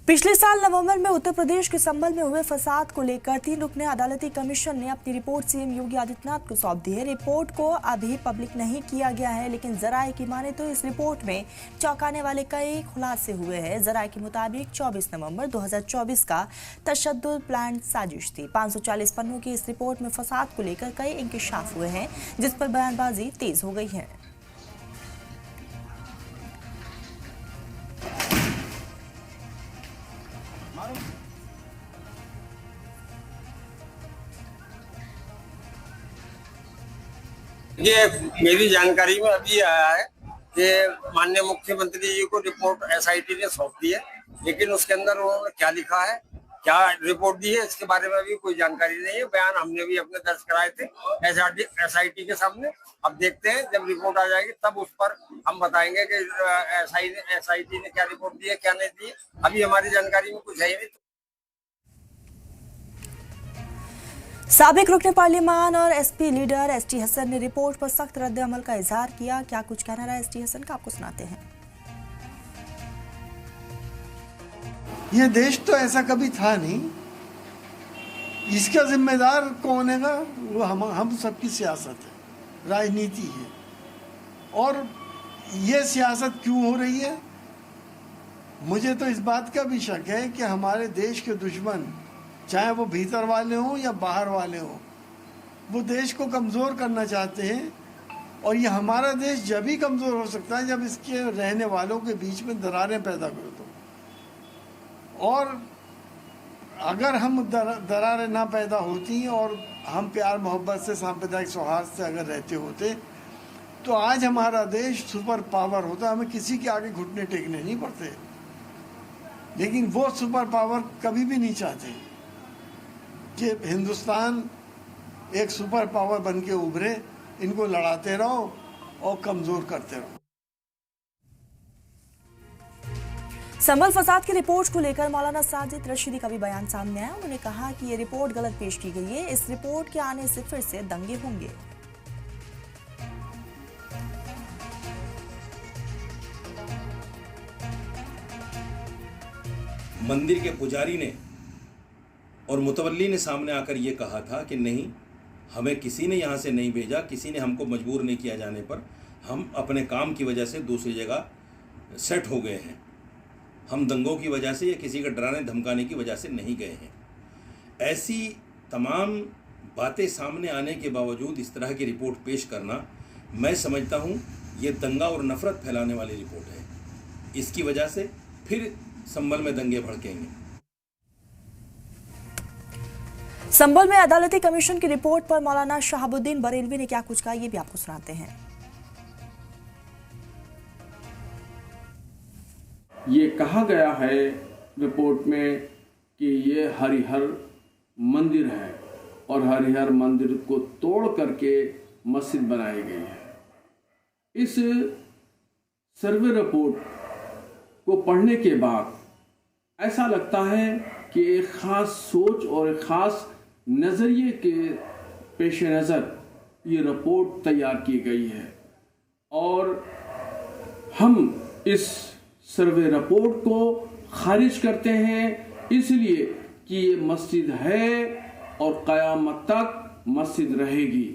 पिछले साल नवंबर में उत्तर प्रदेश के संभल में हुए फसाद को लेकर 3 रुकने अदालती कमीशन ने अपनी रिपोर्ट सीएम योगी आदित्यनाथ को सौंप दी है। रिपोर्ट को अभी पब्लिक नहीं किया गया है, लेकिन जराये की माने तो इस रिपोर्ट में चौंकाने वाले कई खुलासे हुए हैं। जराये के मुताबिक 24 नवंबर 2024 का तशद्दुद प्लान साजिश थी। 540 पन्नों की इस रिपोर्ट में फसाद को लेकर कई इंकशाफ हुए हैं, जिस पर बयानबाजी तेज हो गई है। ये मेरी जानकारी में अभी आया है कि माननीय मुख्यमंत्री जी को रिपोर्ट एसआईटी ने सौंप दी है, लेकिन उसके अंदर उन्होंने क्या लिखा है, क्या रिपोर्ट दी है, इसके बारे में अभी कोई जानकारी नहीं है। बयान हमने भी अपने दर्ज कराए थे एसआईटी के सामने। अब देखते हैं, जब रिपोर्ट आ जाएगी तब उस पर हम बताएंगे कि एसआईटी ने क्या रिपोर्ट दी है, क्या नहीं दी है। अभी हमारी जानकारी में कुछ है ही नहीं। साबिक रुकने पार्लियामान और एसपी लीडर एसटी हसन ने रिपोर्ट पर सख्त रद्द अमल का इजहार किया। क्या कुछ कहना रहा एसटी हसन का, आपको सुनाते हैं। ये देश तो ऐसा कभी था नहीं, इसका जिम्मेदार कौन है? वो हम सबकी सियासत है, राजनीति है। और ये सियासत क्यों हो रही है? मुझे तो इस बात का भी शक है कि हमारे देश के दुश्मन, चाहे वो भीतर वाले हों या बाहर वाले हों, वो देश को कमज़ोर करना चाहते हैं। और ये हमारा देश जब भी कमज़ोर हो सकता है जब इसके रहने वालों के बीच में दरारें पैदा कर दो। और अगर हम दरारें ना पैदा होती और हम प्यार मोहब्बत से, सांप्रदायिक सौहार्द से अगर रहते होते, तो आज हमारा देश सुपर पावर होता, हमें किसी के आगे घुटने टेकने नहीं पड़ते। लेकिन वो सुपर पावर कभी भी नहीं चाहते कि हिंदुस्तान एक सुपर पावर बन के उभरे। इनको लड़ाते रहो और कमजोर करते रहो। संभल फसाद की रिपोर्ट को लेकर मौलाना साजिद रशीदी का भी बयान सामने आया। उन्होंने कहा कि ये रिपोर्ट गलत पेश की गई है। इस रिपोर्ट के आने से फिर से दंगे होंगे। मंदिर के पुजारी ने और मुतवल्ली ने सामने आकर ये कहा था कि नहीं, हमें किसी ने यहाँ से नहीं भेजा, किसी ने हमको मजबूर नहीं किया जाने पर हम अपने काम की वजह से दूसरी जगह सेट हो गए हैं। हम दंगों की वजह से या किसी का डराने धमकाने की वजह से नहीं गए हैं। ऐसी तमाम बातें सामने आने के बावजूद इस तरह की रिपोर्ट पेश करना, मैं समझता हूँ ये दंगा और नफरत फैलाने वाली रिपोर्ट है। इसकी वजह से फिर संभल में दंगे भड़केंगे। संभल में अदालती कमीशन की रिपोर्ट पर मौलाना शहाबुद्दीन बरेलवी ने क्या कुछ कहा, ये भी आपको सुनाते हैं। ये कहा गया है रिपोर्ट में कि ये हरिहर मंदिर है और हरिहर मंदिर को तोड़ करके मस्जिद बनाई गई है। इस सर्वे रिपोर्ट को पढ़ने के बाद ऐसा लगता है कि एक खास सोच और एक खास नज़रिए के पेश नज़र ये रिपोर्ट तैयार की गई है। और हम इस सर्वे रिपोर्ट को खारिज करते हैं, इसलिए कि ये मस्जिद है और क़यामत तक मस्जिद रहेगी।